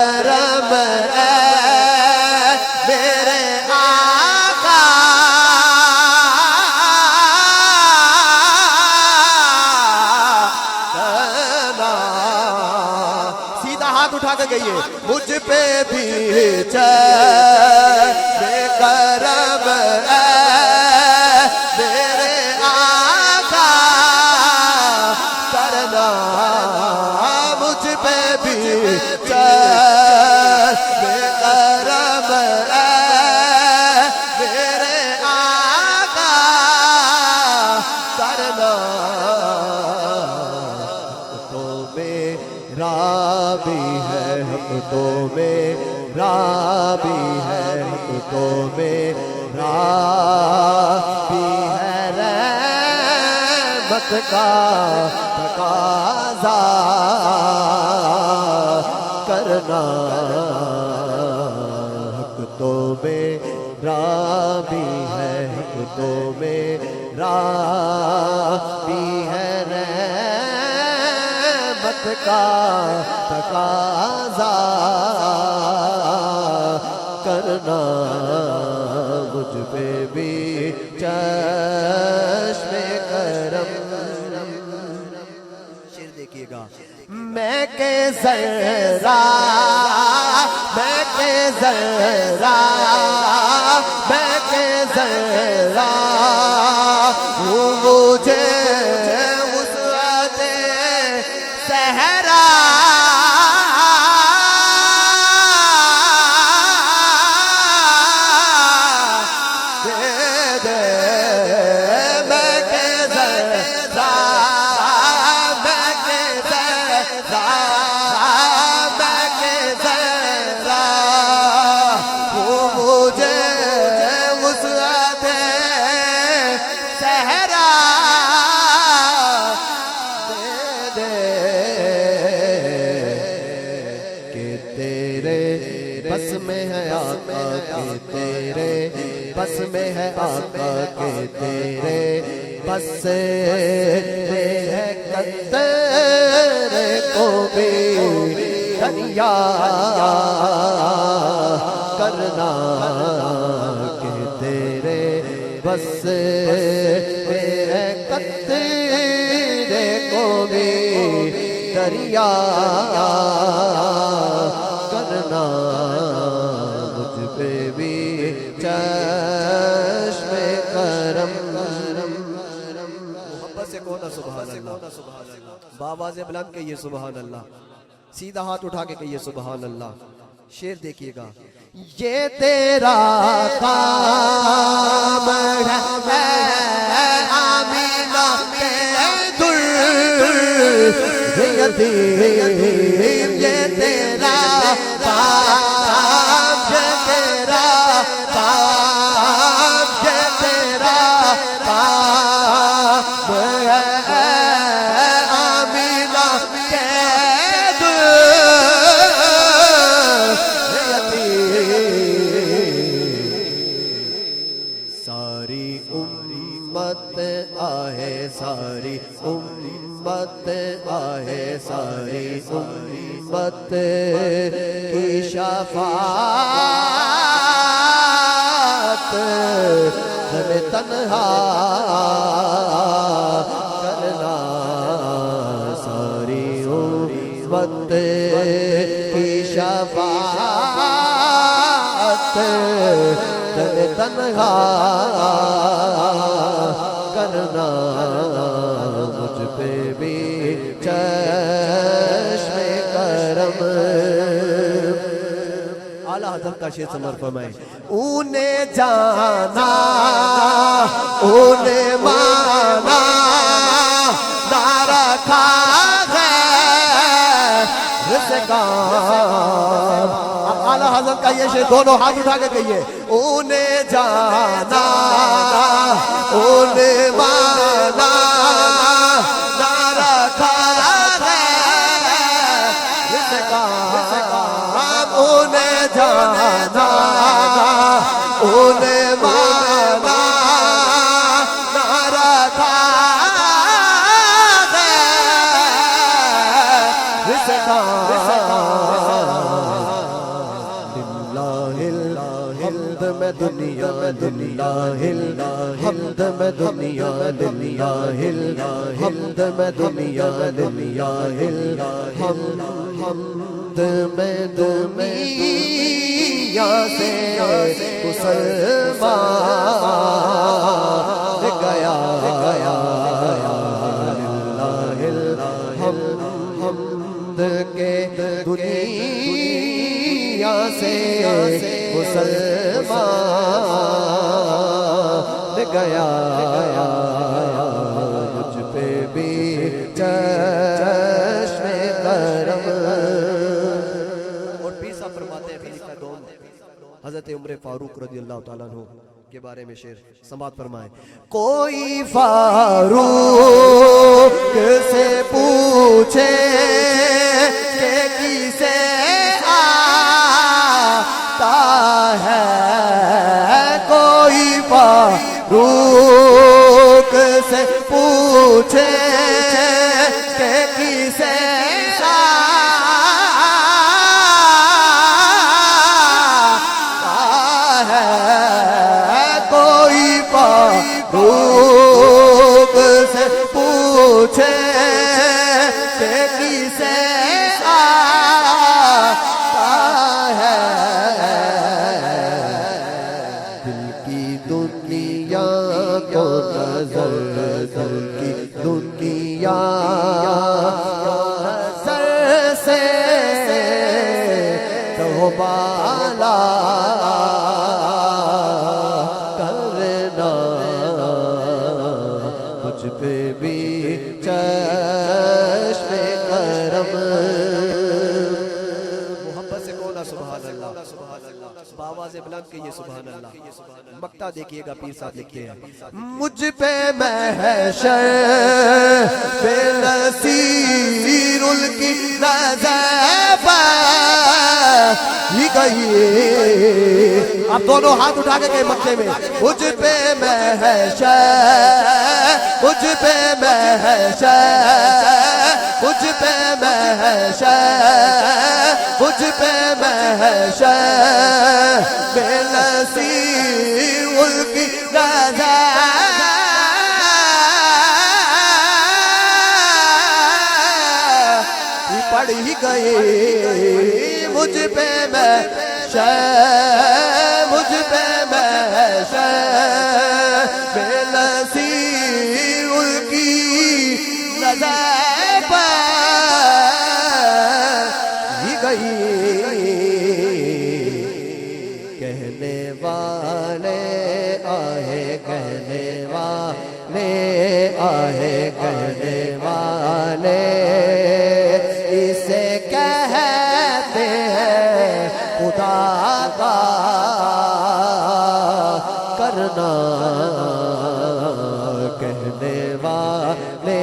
کرم میرے آقا کرنا. سیدھا ہاتھ اٹھا کے کہیے مجھ پہ بھی چشم کرم میرے آقا کرنا. مجھ پہ بھی چشم کرم میرے آقا کرنا. تو میرا بھی ہے حق تو میرا بھی ہے حق تو میرا بھی ہے رحمت کا تقاضا کرنا. حق تو میرا بھی ہے حق تو میرا بھی ہے رحمت کا تقاضا کرنا. مجھ پہ بھی چشم کرم. شعر دیکھیے گا میں کہ ذرا میں کہ ذرا میں کہ ذرا مجھے وسعت صحرا دے دے. میں کہ ذرا میں کہ ذرا میں کہ ذرا مجھے وسعت صحرا دے دے. کہ تیرے بس میں ہے آقا کہ تیرے بس میں ہے آقا کہ تیرے بس میں ہے قطرے کو بھی دریا کرنا. کہ تیرے بس میں ہے قطرے کو بھی دریا کرنا. مجھ پہ بھی چشم کرم. محبت سے کہو نا سبحان اللہ. بآواز بلند کہیے سبحان اللہ. سیدھا ہاتھ اٹھا کے کہیے سبحان اللہ. شعر دیکھیے گا یہ تیرا کام ہے آمینہ کے در یتیم. یہ تیرا کام یہ تیرا کام یہ تیرا کام ہے آمینہ کے در یتیم. ساری امت آہے ساری امت آہے ساری امت کی شفاعت ہم تنہا کرنا. ساری امت کی شفاعت ہم تنہا کرنا. مجھ پہ بھی چشم کرم. اعلیٰ حضرت کا شعر سمر فرمائیں انہیں جانا انہیں مانا نہ رکھا ہے رزقان. اعلیٰ حضرت کا یہ شعر دونوں ہاتھ اٹھا کے کہیے انہیں جانا انہیں مانا نہ رکھا ہے رزقان. انہیں جانا انہیں مانا نہ رکھا ہے رزقان. حمد میں دنیا للہ حمد میں دنیا للہ حمد میں دنیا للہ حمد میں دنیا سے مسلمان گیا حمد کے دنیا سے مسلمان گیا مجھ پہ بھی چشم کرم. اور پیر صاحب فرماتے ہیں خلیفہ دوم حضرت عمر فاروق رضی اللہ تعالیٰ عنہ کے بارے میں شعر سماعت فرمائیں. کوئی فاروق سے پوچھے کہ کسے آتا ہے, کوئی فاروق سے پوچھے کہ کسے فاروق سے پوچھے کہ کسے آتا ہے, دل کی دنیا کو نظر, دل کی دنیا نظر سے تو بالا پہ بھی چشم کرم. محبت سے کہنا سبحان اللہ, باواز بلند کہیے سبحان اللہ. مقطع دیکھیے گا پیر صاحب لکھتے ہیں. مجھ پہ محشر بے نصیر کی نظر ہی گئی. آپ دونوں ہاتھ اٹھا کے گئے مکے میں. مجھ پہ محشر, مجھ پہ محشر, مجھ پہ محشر, مجھ پہ محشر بے نصیر کی نظر پڑ ہی گئی. مجھ پہ محشر, مجھ پہ محشر بے نصیر کی نظر پڑ ہی گئی. کہنے والے آئے, کہنے والے آئے, کہنے والے اسے کہتے ہیں خدا کا کرنا. کہنے والے